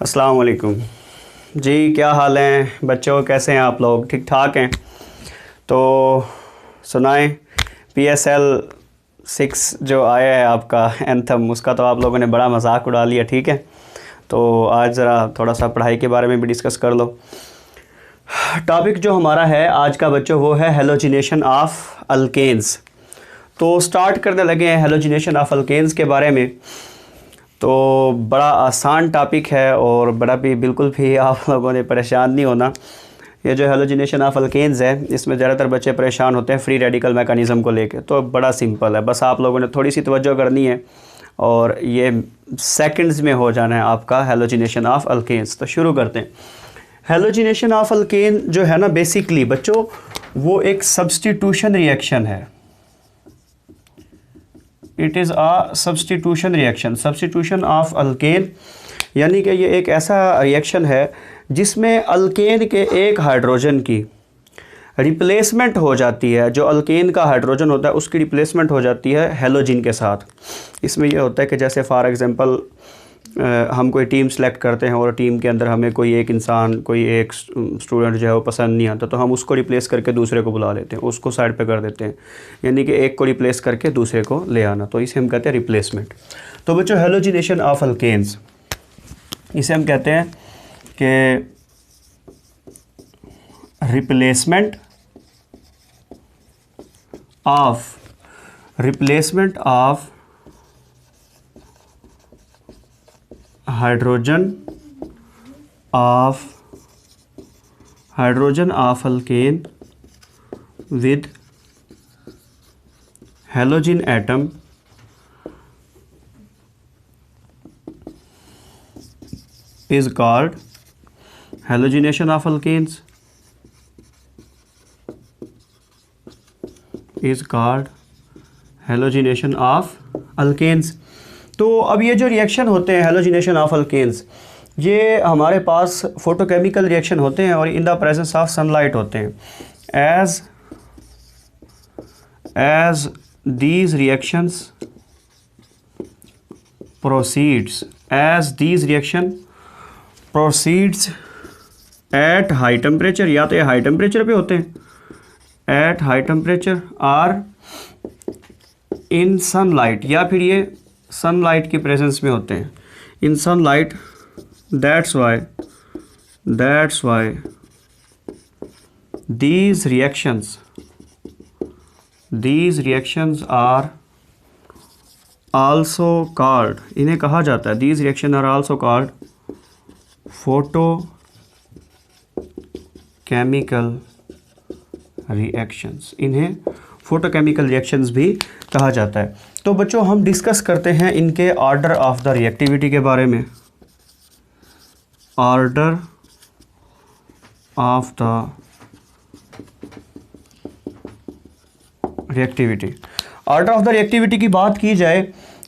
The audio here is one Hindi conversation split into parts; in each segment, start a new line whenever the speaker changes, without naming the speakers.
अस्सलाम वालेकुम जी। क्या हाल हैं बच्चों, कैसे हैं आप लोग? ठीक ठाक हैं? तो सुनाएं, PSL 6 जो आया है आपका एंथम, उसका तो आप लोगों ने बड़ा मजाक उड़ा लिया। ठीक है, तो आज ज़रा थोड़ा सा पढ़ाई के बारे में भी डिस्कस कर लो। टॉपिक जो हमारा है आज का बच्चों वो है हेलोजिनेशन ऑफ अल्केन्स। तो स्टार्ट करने लगे हैं हेलोजिनेशन ऑफ अल्केन्स के बारे में। तो बड़ा आसान टॉपिक है और बड़ा भी बिल्कुल भी आप लोगों ने परेशान नहीं होना। ये जो हेलोजिनेशन ऑफ अल्केन्स है इसमें ज़्यादातर बच्चे परेशान होते हैं फ्री रेडिकल मैकेनिज़्म को लेके। तो बड़ा सिंपल है, बस आप लोगों ने थोड़ी सी तवज्जो करनी है और ये सेकंड्स में हो जाना है आपका हेलोजिनेशन ऑफ अल्केन्स। तो शुरू करते हैं। हेलोजिनेशन ऑफ अल्केन जो है ना, बेसिकली बच्चों वो एक सब्स्टिट्यूशन रिएक्शन है। It is a substitution reaction, substitution of alkane, यानी कि ये एक ऐसा रिएक्शन है जिसमें अल्केन के एक हाइड्रोजन की रिप्लेसमेंट हो जाती है। जो अल्केन का हाइड्रोजन होता है उसकी रिप्लेसमेंट हो जाती है हेलोजिन के साथ। इसमें यह होता है कि जैसे फॉर एग्ज़ाम्पल हम कोई टीम सेलेक्ट करते हैं और टीम के अंदर हमें कोई एक इंसान, कोई एक स्टूडेंट जो है वो पसंद नहीं आता, तो हम उसको रिप्लेस करके दूसरे को बुला लेते हैं, उसको साइड पे कर देते हैं, यानी कि एक को रिप्लेस करके दूसरे को ले आना। तो इसे हम कहते हैं रिप्लेसमेंट। तो बच्चों हेलोजिनेशन ऑफ अल्केन्स, इसे हम कहते हैं कि replacement of hydrogen of alkane with halogen atom is called halogenation of alkanes, is called halogenation of alkanes। तो अब ये जो रिएक्शन होते हैं हेलोजिनेशन ऑफ अल्केन्स, ये हमारे पास फोटोकेमिकल रिएक्शन होते हैं और in the presence of sunlight होते हैं। As these reactions proceeds, as these reaction proceeds at high temperature, या तो ये हाई टेम्परेचर पे होते हैं, at high temperature or in sunlight, या फिर ये सनलाइट की प्रेजेंस में होते हैं, in sunlight. That's why these reactions are also called, इन्हें कहा जाता है, these reaction are also called photochemical reactions, इन्हें फोटोकेमिकल रिएक्शंस भी कहा जाता है। तो बच्चों हम डिस्कस करते हैं इनके ऑर्डर ऑफ द रिएक्टिविटी के बारे में। Order of the reactivity, order of the reactivity की बात की जाए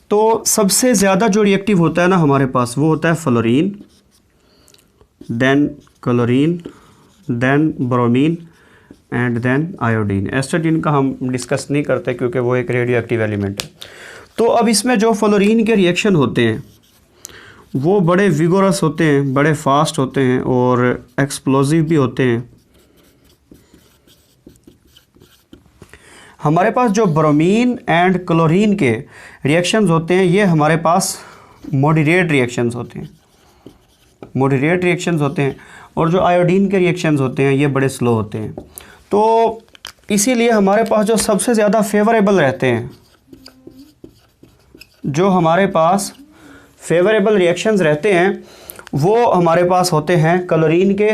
तो सबसे ज़्यादा जो रिएक्टिव होता है ना हमारे पास वो होता है fluorine, then chlorine, then bromine and then iodine. Astatine का हम डिस्कस नहीं करते क्योंकि वो एक रेडियो एक्टिव एलिमेंट है। तो अब इसमें जो फ्लोरीन के रिएक्शन होते हैं वो बड़े विगोरस होते हैं, बड़े फास्ट होते हैं और एक्सप्लोजिव भी होते हैं। हमारे पास जो ब्रोमीन एंड क्लोरीन के रिएक्शंस होते हैं ये हमारे पास मॉडरेट रिएक्शंस होते हैं, मॉडरेट रिएक्शंस होते हैं, और जो आयोडीन के रिएक्शंस होते हैं ये बड़े स्लो होते हैं। तो इसीलिए हमारे पास जो सबसे ज़्यादा फेवरेबल रहते हैं, जो हमारे पास फेवरेबल रिएक्शंस रहते हैं वो हमारे पास होते हैं क्लोरीन के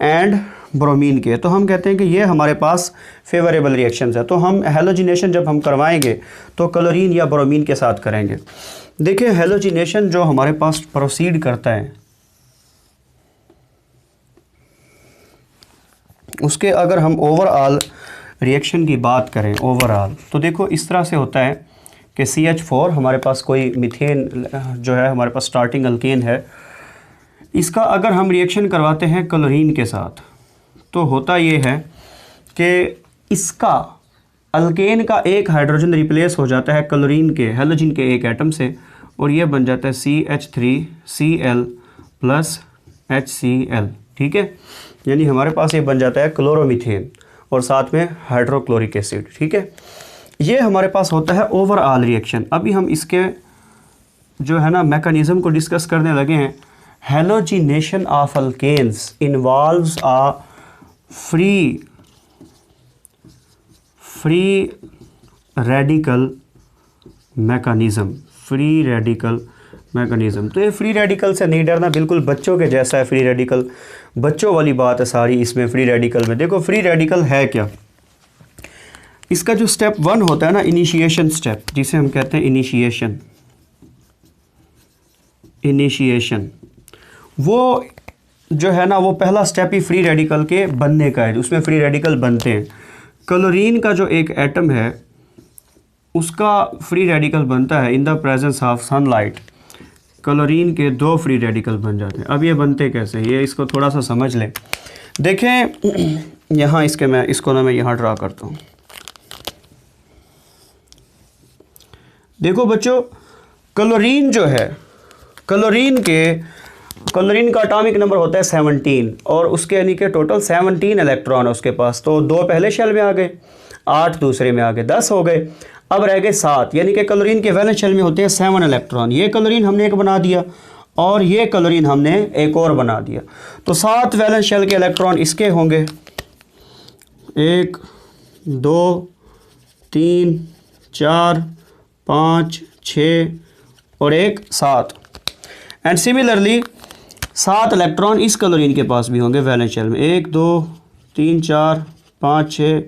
एंड ब्रोमीन के। तो हम कहते हैं कि ये हमारे पास फेवरेबल रिएक्शंस है। तो हम हेलोजिनेशन जब हम करवाएंगे तो क्लोरीन या ब्रोमीन के साथ करेंगे। देखिए हेलोजिनेशन जो हमारे पास प्रोसीड करता है उसके अगर हम ओवरऑल रिएक्शन की बात करें ओवरऑल, तो देखो इस तरह से होता है कि CH4 हमारे पास कोई मीथेन जो है हमारे पास स्टार्टिंग अल्केन है, इसका अगर हम रिएक्शन करवाते हैं क्लोरीन के साथ तो होता ये है कि इसका अल्केन का एक हाइड्रोजन रिप्लेस हो जाता है क्लोरीन के हेलोजिन के एक एटम से और ये बन जाता है CH3Cl प्लस HCl, ठीक है। यानी हमारे पास ये बन जाता है क्लोरोमीथेन और साथ में हाइड्रोक्लोरिक एसिड, ठीक है। ये हमारे पास होता है ओवरऑल रिएक्शन। अभी हम इसके जो है ना मैकेनिज्म को डिस्कस करने लगे हैं। Halogenation of alkanes involves a free radical mechanism, free radical mechanism. तो ये फ्री रेडिकल से नहीं डरना, बिल्कुल बच्चों के जैसा है फ्री रेडिकल, बच्चों वाली बात है सारी इसमें फ्री रेडिकल में। देखो फ्री रेडिकल है क्या, इसका जो स्टेप 1 होता है ना, इनिशिएशन स्टेप, जिसे हम कहते हैं इनिशिएशन, वो जो है ना वो पहला स्टेप ही फ्री रेडिकल के बनने का है, उसमें फ्री रेडिकल बनते हैं। क्लोरीन का जो एक एटम है उसका फ्री रेडिकल बनता है इन the presence of sunlight. Chlorine के 2 फ्री रेडिकल बन जाते हैं। अब ये बनते कैसे, ये इसको थोड़ा सा समझ लें। देखें यहाँ इसको ना मैं यहाँ ड्रा करता हूँ। देखो बच्चों, क्लोरीन जो है, क्लोरीन का एटॉमिक नंबर होता है 17 और उसके यानी कि टोटल 17 इलेक्ट्रॉन है उसके पास। तो 2 पहले शेल में आ गए, 8 दूसरे में आ गए, 10 हो गए। अब रह गए 7, यानी कि क्लोरीन के वैलेंस शेल में होते हैं 7 इलेक्ट्रॉन। ये क्लोरीन हमने एक बना दिया और ये क्लोरीन हमने एक और बना दिया। तो 7 वैलेंस शेल के इलेक्ट्रॉन इसके होंगे, 1 2 3 4 5 6 और 1 7। एंड सिमिलरली 7 इलेक्ट्रॉन इस क्लोरीन के पास भी होंगे वैलेंस शेल में, 1 2 3 4 5 6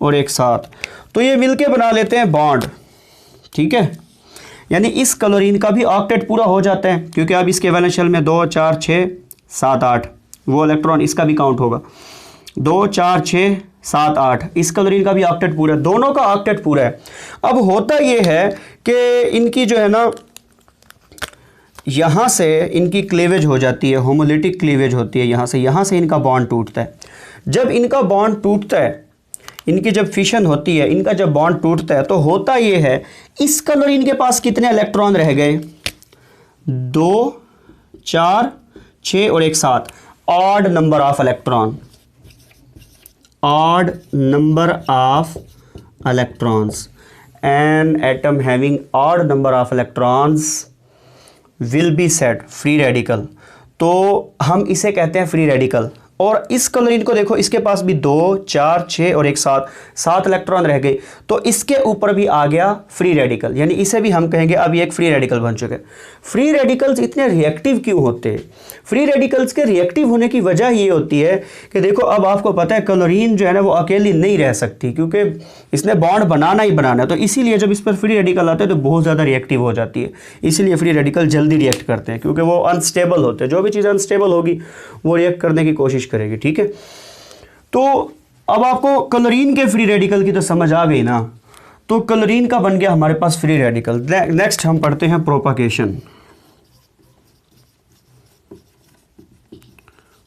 और 1 7। तो ये मिलके बना लेते हैं बॉन्ड, ठीक है। यानी इस क्लोरीन का भी ऑक्टेट पूरा हो जाता है, क्योंकि अब इसके वैलेंस शेल में 2 4 6 7 8, वो इलेक्ट्रॉन इसका भी काउंट होगा, 2 4 6 7 8। इस क्लोरीन का भी ऑक्टेट पूरा है, दोनों का ऑक्टेट पूरा है। अब होता ये है कि इनकी जो है ना यहाँ से इनकी क्लीवेज हो जाती है, होमोलिटिक क्लीवेज होती है, यहाँ से इनका बॉन्ड टूटता है। जब इनका बॉन्ड टूटता है, इनकी जब फिशन होती है, इनका जब बॉन्ड टूटता है, तो होता ये है इस क्लोरीन के पास कितने इलेक्ट्रॉन रह गए, 2 4 6 और 1 7। Odd number of electron, odd number of electrons. An atom having odd number of electrons will be said free radical. तो हम इसे कहते हैं फ्री रेडिकल। और इस क्लोरीन को देखो, इसके पास भी 2 4 6 और 1 7 इलेक्ट्रॉन रह गए, तो इसके ऊपर भी आ गया फ्री रेडिकल, यानी इसे भी हम कहेंगे अब ये एक फ्री रेडिकल बन चुके। फ्री रेडिकल्स इतने रिएक्टिव क्यों होते हैं? फ्री रेडिकल्स के रिएक्टिव होने की वजह ये होती है कि देखो, अब आपको पता है क्लोरीन जो है ना वो अकेली नहीं रह सकती, क्योंकि इसने बॉन्ड बनाना ही बनाना है। तो इसीलिए जब इस पर फ्री रेडिकल आते हैं तो बहुत ज़्यादा रिएक्टिव हो जाती है। इसीलिए फ्री रेडिकल जल्दी रिएक्ट करते हैं, क्योंकि वो अनस्टेबल होते हैं। जो भी चीज़ अनस्टेबल होगी वो रिएक्ट करने की कोशिश करेगी, ठीक है। तो अब आपको क्लोरीन के फ्री रेडिकल की तो समझ आ गई ना। तो क्लोरीन का बन गया हमारे पास फ्री रेडिकल। नेक्स्ट हम पढ़ते हैं प्रोपागेशन।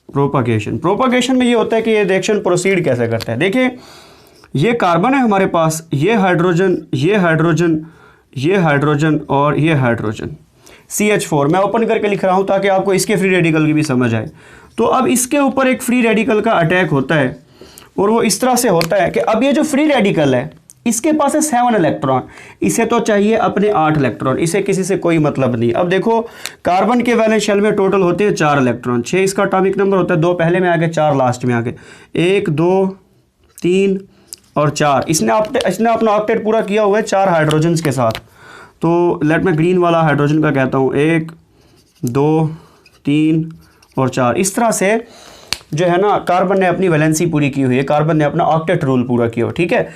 प्रोपागेशन में ये होता है कि ये रिएक्शन प्रोसीड कैसे करता है। देखिए, ये कार्बन है हमारे पास, ये हाइड्रोजन, ये हाइड्रोजन, ये हाइड्रोजन और ये हाइड्रोजन, CH4 मैं ओपन करके लिख रहा हूँ ताकि आपको इसके फ्री रेडिकल की भी समझ आए। तो अब इसके ऊपर एक फ्री रेडिकल का अटैक होता है और वो इस तरह से होता है कि अब ये जो फ्री रेडिकल है इसके पास है 7 इलेक्ट्रॉन, इसे तो चाहिए अपने 8 इलेक्ट्रॉन, इसे किसी से कोई मतलब नहीं। अब देखो, कार्बन के वैलेंस शेल में टोटल होते हैं 4 इलेक्ट्रॉन, 6 इसका एटॉमिक नंबर होता है, 2 पहले में आ गए, 4 लास्ट में आ गए, 1 2 3 और 4। इसने अपना ऑक्टेट पूरा किया हुआ है 4 हाइड्रोजन्स के साथ। तो लेट मैं ग्रीन वाला हाइड्रोजन का कहता हूँ, 1 2 3 और 4। इस तरह से जो है ना कार्बन ने अपनी वैलेंसी पूरी की हुई है, कार्बन ने अपना ऑक्टेट रूल पूरा किया हो, ठीक है।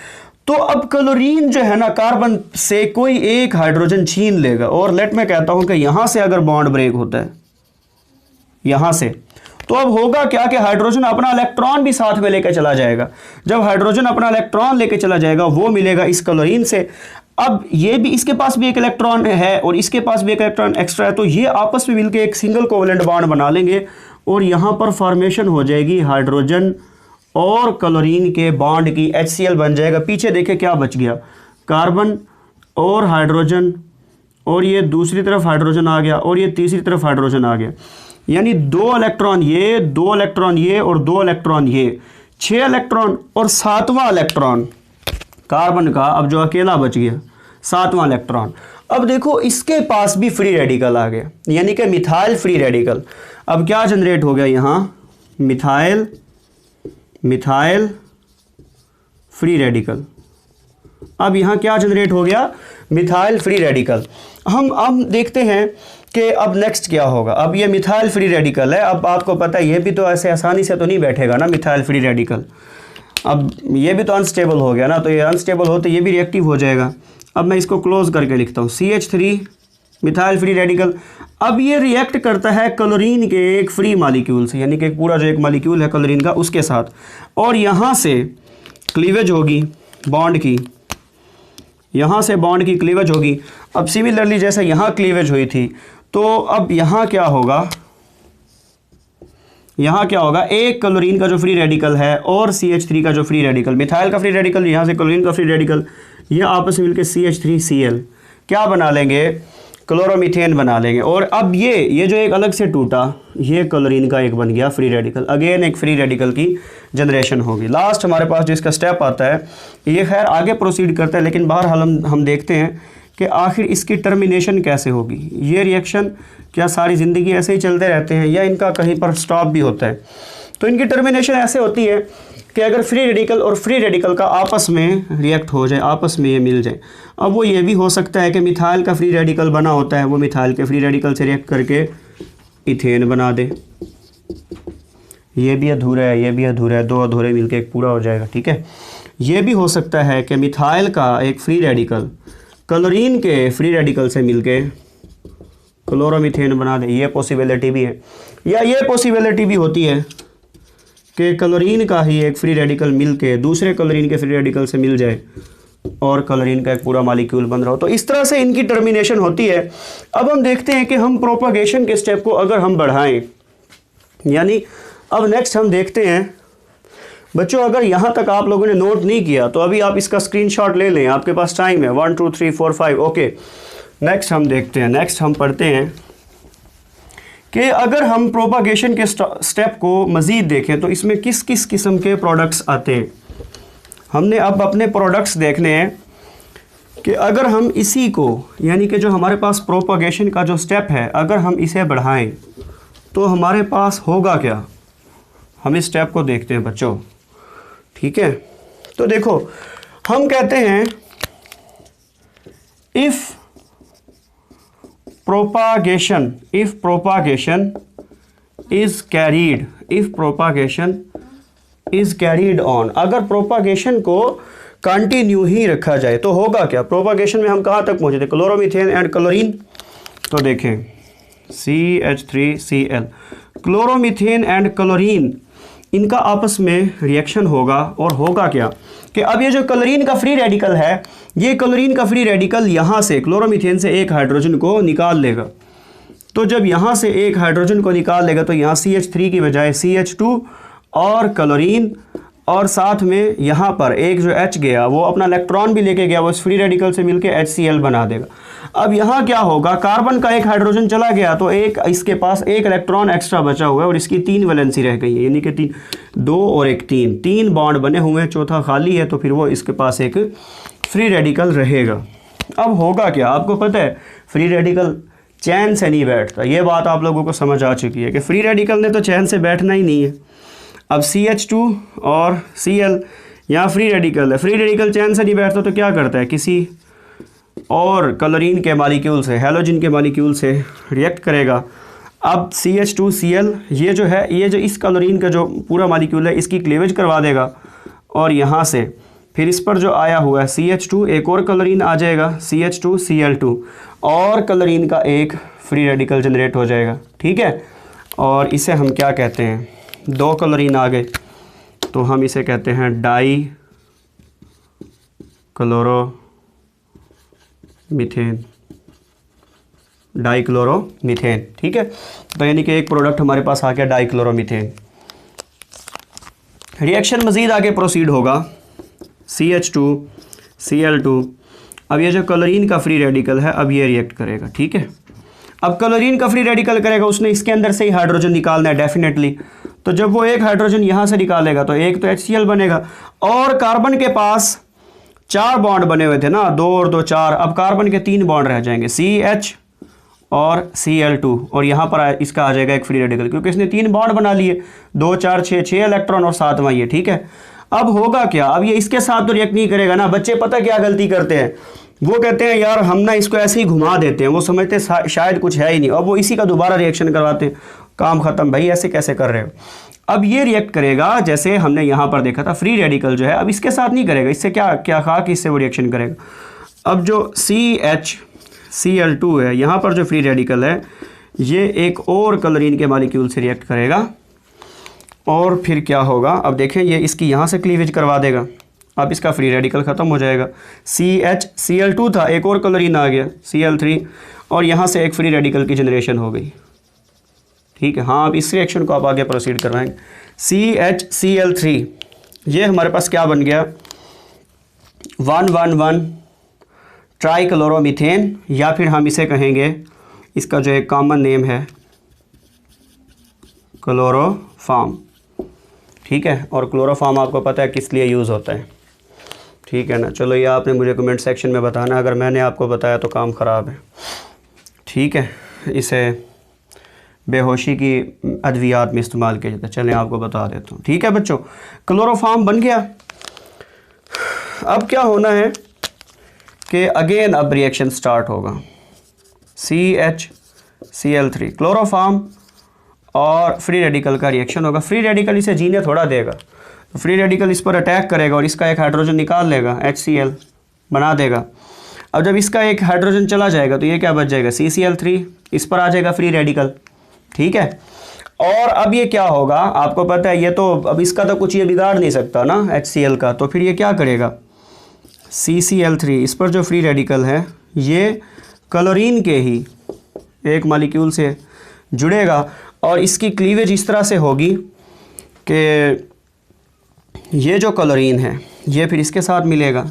तो अब क्लोरीन जो है ना कार्बन से कोई एक हाइड्रोजन छीन लेगा, और लेट मैं कहता हूं कि यहां से अगर बॉन्ड ब्रेक होता है यहां से, तो अब होगा क्या कि हाइड्रोजन अपना इलेक्ट्रॉन भी साथ में लेकर चला जाएगा। जब हाइड्रोजन अपना इलेक्ट्रॉन लेकर चला जाएगा वो मिलेगा इस क्लोरीन से। अब ये भी, इसके पास भी एक इलेक्ट्रॉन है और इसके पास भी एक इलेक्ट्रॉन एक्स्ट्रा है, तो ये आपस में मिलकर एक सिंगल कोवेलेंट बॉन्ड बना लेंगे और यहां पर फॉर्मेशन हो जाएगी हाइड्रोजन और क्लोरीन के बॉन्ड की, HCl बन जाएगा। पीछे देखे क्या बच गया, कार्बन और हाइड्रोजन, और ये दूसरी तरफ हाइड्रोजन आ गया और ये तीसरी तरफ हाइड्रोजन आ गया। यानी 2 इलेक्ट्रॉन ये, 2 इलेक्ट्रॉन ये और 2 इलेक्ट्रॉन ये, 6 इलेक्ट्रॉन और 7वां इलेक्ट्रॉन कार्बन का अब जो अकेला बच गया 7वां इलेक्ट्रॉन। अब देखो इसके पास भी फ्री रेडिकल आ गया, यानी कि मिथाइल फ्री रेडिकल। अब क्या जनरेट हो गया यहाँ, मिथाइल फ्री रेडिकल। अब यहाँ क्या जनरेट हो गया, मिथाइल फ्री रेडिकल। हम देखते हैं कि अब नेक्स्ट क्या होगा। अब ये मिथाइल फ्री रेडिकल है, अब आपको पता है ये भी तो ऐसे आसानी से तो नहीं बैठेगा ना मिथाइल फ्री रेडिकल। अब ये भी तो अनस्टेबल हो गया ना, तो ये अनस्टेबल हो तो ये भी रिएक्टिव हो जाएगा। अब मैं इसको क्लोज करके लिखता हूँ, CH3 मिथाइल फ्री रेडिकल। अब ये रिएक्ट करता है क्लोरीन के एक फ्री मॉलिक्यूल से, यानी कि पूरा जो एक मॉलिक्यूल है क्लोरीन का उसके साथ, और यहाँ से क्लीवेज होगी बॉन्ड की, यहाँ से बॉन्ड की क्लीवेज होगी। अब सिमिलरली जैसे यहाँ क्लीवेज हुई थी, तो अब यहाँ क्या होगा, यहाँ क्या होगा, एक क्लोरीन का जो फ्री रेडिकल है और CH3 का जो फ्री रेडिकल, मिथाइल का फ्री रेडिकल, यहाँ से क्लोरीन का फ्री रेडिकल, ये आपस में मिलकर CH3Cl क्या बना लेंगे, क्लोरोमीथेन बना लेंगे। और अब ये जो एक अलग से टूटा, ये क्लोरीन का एक बन गया फ्री रेडिकल, अगेन एक फ्री रेडिकल की जनरेशन होगी। लास्ट हमारे पास जो इसका स्टेप आता है, ये खैर आगे प्रोसीड करता है, लेकिन बहरहाल हम देखते हैं कि आखिर इसकी टर्मिनेशन कैसे होगी। ये रिएक्शन क्या सारी ज़िंदगी ऐसे ही चलते रहते हैं या इनका कहीं पर स्टॉप भी होता है। तो इनकी टर्मिनेशन ऐसे होती है कि अगर फ्री रेडिकल और फ्री रेडिकल का आपस में रिएक्ट हो जाए, आपस में ये मिल जाए। अब वो ये भी हो सकता है कि मिथाइल का फ्री रेडिकल बना होता है, वो मिथाइल के फ्री रेडिकल से रिएक्ट करके इथेन बना दे। ये भी अधूरा है, ये भी अधूरा है, 2 अधूरे मिलके एक पूरा हो जाएगा, ठीक है। ये भी हो सकता है कि मिथाइल का एक फ्री रेडिकल क्लोरीन के फ्री रेडिकल से मिलके क्लोरोमीथेन बना दे, ये पॉसिबिलिटी भी है। या ये पॉसिबिलिटी भी होती है कि क्लोरीन का ही एक फ्री रेडिकल मिलके दूसरे क्लोरीन के फ्री रेडिकल से मिल जाए और क्लोरीन का एक पूरा मॉलिक्यूल बन रहा हो। तो इस तरह से इनकी टर्मिनेशन होती है। अब हम देखते हैं कि हम प्रोपागेशन के स्टेप को अगर हम बढ़ाएं, यानी अब नेक्स्ट हम देखते हैं बच्चों, अगर यहाँ तक आप लोगों ने नोट नहीं किया तो अभी आप इसका स्क्रीनशॉट ले लें, आपके पास टाइम है, 1 2 3 4 5 ओके। नेक्स्ट हम देखते हैं, नेक्स्ट हम पढ़ते हैं कि अगर हम प्रोपागेशन के स्टेप को मज़ीद देखें तो इसमें किस किस किस्म के प्रोडक्ट्स आते हैं। हमने अब अपने प्रोडक्ट्स देखने हैं कि अगर हम इसी को, यानी कि जो हमारे पास प्रोपागेशन का जो स्टेप है, अगर हम इसे बढ़ाएं तो हमारे पास होगा क्या। हम इस स्टेप को देखते हैं बच्चों, ठीक है। तो देखो हम कहते हैं if propagation is carried on, अगर प्रोपागेशन को कंटिन्यू ही रखा जाए तो होगा क्या। प्रोपागेशन में हम कहाँ तक पहुँचे थे, क्लोरोमीथेन एंड क्लोरीन। तो देखें CH3Cl, क्लोरोमीथेन एंड क्लोरीन, इनका आपस में रिएक्शन होगा और होगा क्या कि अब ये जो क्लोरीन का फ्री रेडिकल है, ये क्लोरीन का फ्री रेडिकल यहाँ से क्लोरोमीथेन से एक हाइड्रोजन को निकाल लेगा। तो जब यहाँ से एक हाइड्रोजन को निकाल लेगा तो यहाँ CH3 की बजाय CH2 और क्लोरीन, और साथ में यहाँ पर एक जो H गया वो अपना इलेक्ट्रॉन भी लेके गया, वो इस फ्री रेडिकल से मिलके HCl बना देगा। अब यहाँ क्या होगा, कार्बन का एक हाइड्रोजन चला गया तो एक इसके पास एक इलेक्ट्रॉन एक्स्ट्रा बचा हुआ है और इसकी 3 वैलेंसी रह गई है, यानी कि 2 और 1 3 बॉन्ड बने हुए हैं, चौथा खाली है, तो फिर वो इसके पास एक फ्री रेडिकल रहेगा। अब होगा क्या, आपको पता है फ्री रेडिकल चैन से नहीं बैठता, ये बात आप लोगों को समझ आ चुकी है कि फ्री रेडिकल ने तो चैन से बैठना ही नहीं है। अब CH2 और Cl यहाँ फ्री रेडिकल है, फ्री रेडिकल चैन से नहीं बैठता तो क्या करता है, किसी और क्लोरीन के मॉलिक्यूल से, हैलोजन के मॉलिक्यूल से रिएक्ट करेगा। अब CH2Cl ये जो है, ये जो इस क्लोरीन का जो पूरा मॉलिक्यूल है इसकी क्लीवेज करवा देगा, और यहाँ से फिर इस पर जो आया हुआ है CH2, एक और क्लोरीन आ जाएगा CH2Cl2, और क्लोरीन का एक फ्री रेडिकल जनरेट हो जाएगा, ठीक है। और इसे हम क्या कहते हैं, 2 क्लोरीन आ गए तो हम इसे कहते हैं डाई क्लोरोमीथेन, ठीक है। तो यानी कि एक प्रोडक्ट हमारे पास आ गया डाईक्लोरोमीथेन। रिएक्शन मज़ीद आगे प्रोसीड होगा, CH2Cl2, अब ये जो क्लोरीन का फ्री रेडिकल है अब ये रिएक्ट करेगा, ठीक है। अब क्लोरीन का फ्री रेडिकल करेगा, उसने इसके अंदर से ही हाइड्रोजन निकालना है डेफिनेटली। तो जब वो एक हाइड्रोजन यहाँ से निकालेगा तो एक तो HCl बनेगा, और कार्बन के पास 4 बॉन्ड बने हुए थे ना, 2 और 2 4, अब कार्बन के 3 बॉन्ड रह जाएंगे, CH और Cl2, और यहाँ पर इसका आ जाएगा एक फ्री रेडिकल, क्योंकि इसने 3 बॉन्ड बना लिए, 2 4 6 इलेक्ट्रॉन और 7वां ये, ठीक है। अब होगा क्या, अब ये इसके साथ तो रिएक्ट नहीं करेगा ना। बच्चे पता क्या गलती करते हैं, वो कहते हैं यार हम ना इसको ऐसे ही घुमा देते हैं, वो समझते हैं शायद कुछ है ही नहीं, और वो इसी का दोबारा रिएक्शन करवाते हैं, काम खत्म भाई, ऐसे कैसे कर रहे हो। अब ये रिएक्ट करेगा जैसे हमने यहाँ पर देखा था, फ्री रेडिकल जो है अब इसके साथ नहीं करेगा, इससे क्या क्या कहा कि इससे वो रिएक्शन करेगा। अब जो CHCl2 है, यहाँ पर जो फ्री रेडिकल है ये एक और क्लोरीन के मॉलिक्यूल से रिएक्ट करेगा, और फिर क्या होगा, अब देखें ये इसकी यहाँ से क्लीवेज करवा देगा, अब इसका फ्री रेडिकल ख़त्म हो जाएगा। CHCl2 था, एक और क्लोरीन आ गया Cl3, और यहाँ से एक फ्री रेडिकल की जनरेशन हो गई, ठीक है। हाँ, अब इस रिएक्शन को आप आगे प्रोसीड करवाएंगे। CHCl3 ये हमारे पास क्या बन गया, 111 ट्राइक्लोरोमीथेन, या फिर हम इसे कहेंगे, इसका जो एक कॉमन नेम है क्लोरोफॉर्म, ठीक है। और क्लोरोफॉर्म आपको पता है किस लिए यूज़ होता है, ठीक है ना। चलो ये आपने मुझे कमेंट सेक्शन में बताना, अगर मैंने आपको बताया तो काम ख़राब है, ठीक है। इसे बेहोशी की अद्वियात में इस्तेमाल किया जाता है, चलें आपको बता देता हूँ, ठीक है बच्चों। क्लोरोफॉर्म बन गया। अब क्या होना है कि अगेन अब रिएक्शन स्टार्ट होगा, CHCl3 क्लोरोफॉर्म और फ्री रेडिकल का रिएक्शन होगा। फ्री रेडिकल इसे जीने थोड़ा देगा, तो फ्री रेडिकल इस पर अटैक करेगा और इसका एक हाइड्रोजन निकाल लेगा, HCl बना देगा। अब जब इसका एक हाइड्रोजन चला जाएगा तो ये क्या बच जाएगा, CCl3, इस पर आ जाएगा फ्री रेडिकल, ठीक है। और अब ये क्या होगा, आपको पता है ये तो अब इसका तो कुछ ये बिगाड़ नहीं सकता ना HCl का, तो फिर ये क्या करेगा, CCl3 इस पर जो फ्री रेडिकल है ये क्लोरीन के ही एक मॉलिक्यूल से जुड़ेगा, और इसकी क्लीवेज इस तरह से होगी कि ये जो क्लोरीन है ये फिर इसके साथ मिलेगा,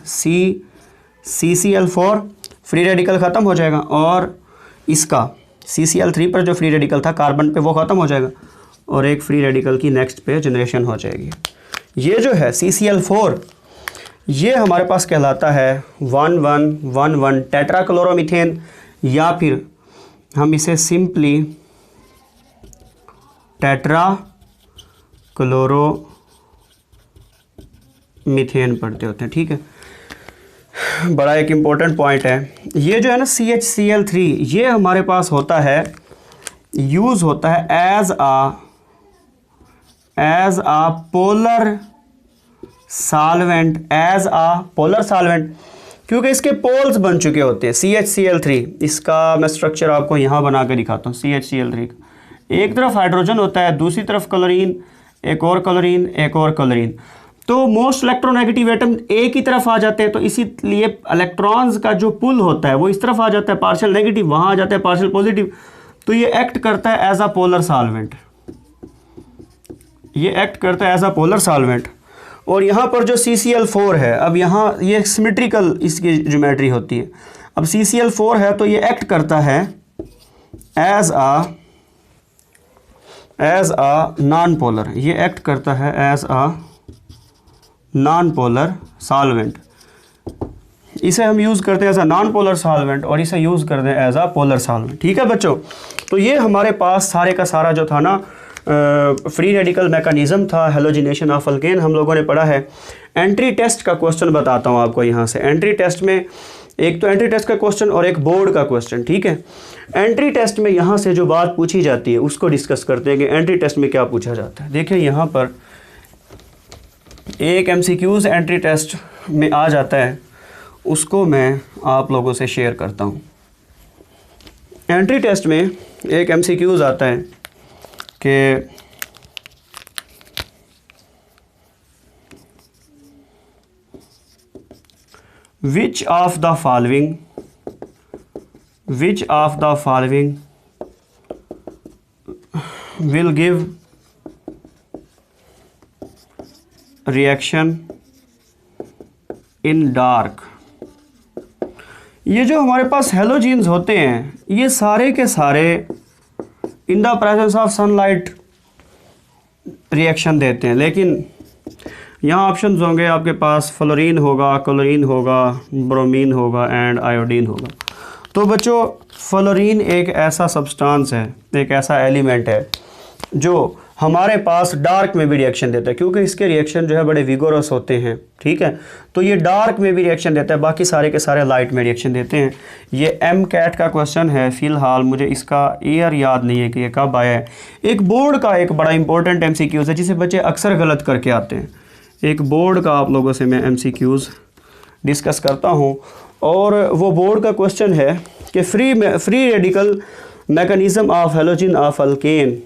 CCl4 फ्री रेडिकल ख़त्म हो जाएगा, और इसका CCl3 पर जो फ्री रेडिकल था कार्बन पे वो ख़त्म हो जाएगा, और एक फ्री रेडिकल की नेक्स्ट पे जनरेशन हो जाएगी। ये जो है CCl4 ये हमारे पास कहलाता है 1111 टेट्राक्लोरोमीथेन, या फिर हम इसे सिंपली टेट्राक्लोरोमीथेन पढ़ते होते हैं, ठीक है। बड़ा एक इम्पोर्टेंट पॉइंट है ये जो है ना, CHCl3 ये हमारे पास होता है, यूज़ होता है एज आ पोलर सॉल्वेंट, क्योंकि इसके पोल्स बन चुके होते हैं। CHCl3 इसका मैं स्ट्रक्चर आपको यहाँ बना के दिखाता हूँ। CHCl3 एक तरफ हाइड्रोजन होता है, दूसरी तरफ क्लोरीन, एक और क्लोरीन, एक और क्लोरीन, तो मोस्ट इलेक्ट्रोनेगेटिव एटम एक ही तरफ आ जाते हैं, तो इसीलिए इलेक्ट्रॉन्स का जो पुल होता है वो इस तरफ आ जाता है, पार्शियल नेगेटिव, वहाँ आ जाता है पार्शियल पॉजिटिव, तो ये एक्ट करता है एज आ पोलर सॉल्वेंट, ये एक्ट करता है एज आ पोलर सॉल्वेंट। और यहाँ पर जो CCl4 है, अब यहाँ ये सिमेट्रिकल इसकी ज्योमेट्री होती है, अब CCl4 है तो ये एक्ट करता है एज आ नॉन पोलर, ये एक्ट करता है एज आ नॉन पोलर सॉल्वेंट। इसे हम यूज़ करते हैं एज आ नॉन पोलर सॉल्वेंट, और इसे यूज़ करते हैं एज आ पोलर सॉल्वेंट, ठीक है बच्चों। तो ये हमारे पास सारे का सारा जो था ना फ्री रेडिकल मैकेनिज़्म था, हेलोजिनेशन ऑफ अल्केन, हम लोगों ने पढ़ा है। एंट्री टेस्ट का क्वेश्चन बताता हूँ आपको यहाँ से। एंट्री टेस्ट में एक तो एंट्री टेस्ट का क्वेश्चन और एक बोर्ड का क्वेश्चन, ठीक है। एंट्री टेस्ट में यहाँ से जो बात पूछी जाती है उसको डिस्कस करते हैं कि एंट्री टेस्ट में क्या पूछा जाता है। देखिए यहाँ पर एक MCQs एंट्री टेस्ट में आ जाता है, उसको मैं आप लोगों से शेयर करता हूँ। एंट्री टेस्ट में एक MCQs आता है कि which of the following will give reaction in dark। ये जो हमारे पास हेलोजीन्स होते हैं ये सारे के सारे इन the presence of sunlight reaction देते हैं, लेकिन यहाँ ऑप्शंस होंगे आपके पास, फ्लोरीन होगा, क्लोरीन होगा, ब्रोमीन होगा एंड आयोडीन होगा। तो बच्चों फ्लोरीन एक ऐसा सब्सटेंस है, एक ऐसा एलिमेंट है जो हमारे पास डार्क में भी रिएक्शन देता है, क्योंकि इसके रिएक्शन जो है बड़े विगोरस होते हैं, ठीक है। तो ये डार्क में भी रिएक्शन देता है, बाकी सारे के सारे लाइट में रिएक्शन देते हैं। ये MCAT का क्वेश्चन है, फ़िलहाल मुझे इसका ईयर याद नहीं है कि ये कब आया है। एक बोर्ड का एक बड़ा इंपॉर्टेंट MCQs है जिसे बच्चे अक्सर गलत करके आते हैं। एक बोर्ड का आप लोगों से मैं MCQs डिस्कस करता हूँ, और वो बोर्ड का क्वेश्चन है कि free radical mechanism of halogen of alkane.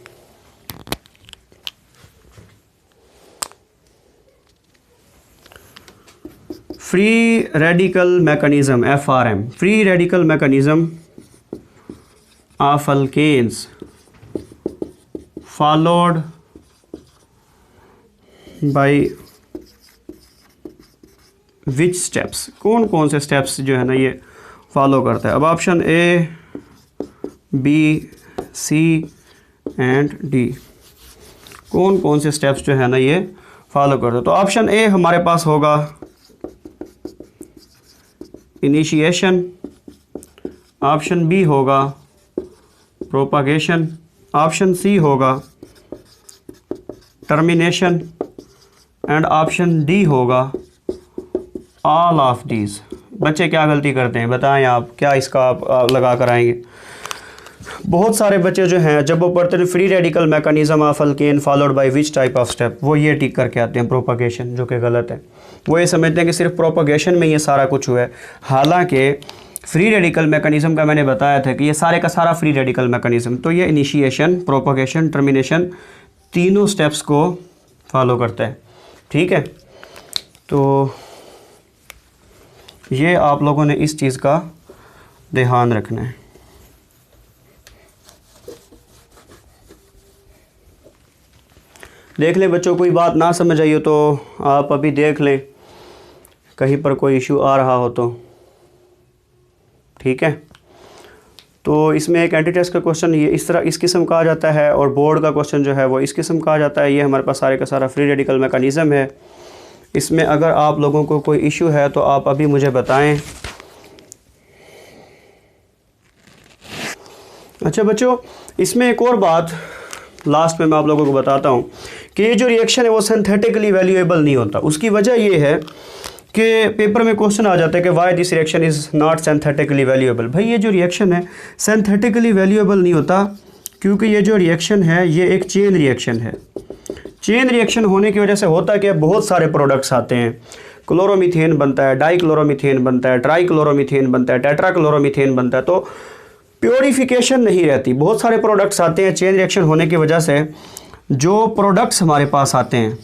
Free radical mechanism FRM, free radical mechanism of alkanes followed by which steps, कौन कौन से स्टेप्स जो है ना ये फॉलो करता है। अब option A, B, C and D, कौन कौन से स्टेप्स जो है ना ये फॉलो करता है। तो ऑप्शन A हमारे पास होगा इनिशिएशन, ऑप्शन B होगा प्रोपागेशन, ऑप्शन C होगा टर्मिनेशन एंड ऑप्शन D होगा ऑल ऑफ दीज। बच्चे क्या गलती करते हैं बताएं आप, क्या इसका आप लगा कर आएंगे। बहुत सारे बच्चे जो हैं जब वो पढ़ते हैं free radical mechanism of alkane followed by which type of step, वो ये टिक करके आते हैं प्रोपागेशन, जो कि गलत है। वो ये समझते हैं कि सिर्फ प्रोपागेशन में ये सारा कुछ हुआ है, हालांकि फ्री रेडिकल मैकेनिज्म का मैंने बताया था कि ये सारे का सारा फ्री रेडिकल मैकेनिज्म, तो ये इनिशिएशन, प्रोपागेशन, टर्मिनेशन तीनों स्टेप्स को फॉलो करता है, ठीक है। तो ये आप लोगों ने इस चीज़ का ध्यान रखना है। देख लें बच्चों, कोई बात ना समझ आई हो तो आप अभी देख लें, कहीं पर कोई इशू आ रहा हो तो, ठीक है। तो इसमें एक एंटी टेस्ट का क्वेश्चन ये इस तरह इस किस्म का आ जाता है, और बोर्ड का क्वेश्चन जो है वो इस किस्म का आ जाता है। ये हमारे पास सारे का सारा फ्री रेडिकल मैकेनिज़्म है। इसमें अगर आप लोगों को कोई इशू है तो आप अभी मुझे बताएं। अच्छा बच्चों, इसमें एक और बात लास्ट में मैं आप लोगों को बताता हूँ कि ये जो रिएक्शन है वो सिंथेटिकली वैल्यूएबल नहीं होता। उसकी वजह ये है कि पेपर में क्वेश्चन आ जाता है कि why this reaction is not synthetically valuable. भाई ये जो रिएक्शन है सिंथेटिकली वैल्यूएबल नहीं होता, क्योंकि ये जो रिएक्शन है ये एक चेन रिएक्शन है। चेन रिएक्शन होने की वजह से होता कि बहुत सारे प्रोडक्ट्स आते हैं, क्लोरोमीथेन बनता है, डाइक्लोरोमीथेन बनता है, ट्राइक्लोरोमीथेन बनता है, टेट्राक्लोरोमीथेन बनता है। तो प्योरीफिकेशन नहीं रहती, बहुत सारे प्रोडक्ट्स आते हैं। चेन रिएक्शन होने की वजह से जो प्रोडक्ट्स हमारे पास आते हैं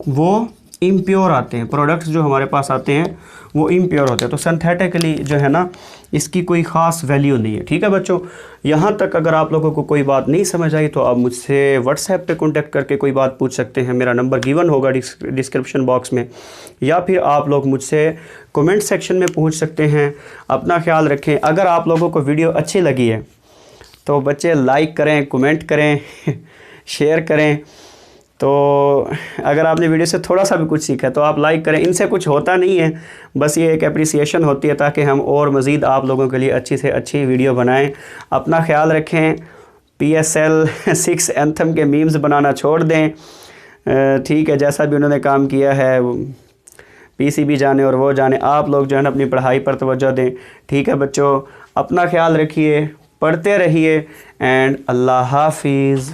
वो इम्प्योर आते हैं, प्रोडक्ट्स जो हमारे पास आते हैं वो इम्प्योर होते हैं। तो सिंथेटिकली जो है ना इसकी कोई ख़ास वैल्यू नहीं है, ठीक है बच्चों। यहाँ तक अगर आप लोगों को कोई बात नहीं समझ आई तो आप मुझसे व्हाट्सएप पे कांटेक्ट करके कोई बात पूछ सकते हैं। मेरा नंबर गिवन होगा डिस्क्रिप्शन बॉक्स में, या फिर आप लोग मुझसे कमेंट सेक्शन में पूछ सकते हैं। अपना ख्याल रखें। अगर आप लोगों को वीडियो अच्छी लगी है तो बच्चे लाइक करें, कमेंट करें, शेयर करें। तो अगर आपने वीडियो से थोड़ा सा भी कुछ सीखा तो आप लाइक करें। इनसे कुछ होता नहीं है, बस ये एक अप्रिसिएशन होती है ताकि हम और मज़ीद आप लोगों के लिए अच्छी से अच्छी वीडियो बनाएं। अपना ख्याल रखें। PSL 6 एंथम के मीम्स बनाना छोड़ दें, ठीक है। जैसा भी उन्होंने काम किया है PCB जाने और वो जाने, आप लोग जो है ना अपनी पढ़ाई पर तवज्जो दें, ठीक है बच्चों। अपना ख्याल रखिए, पढ़ते रहिए एंड अल्लाह हाफिज़।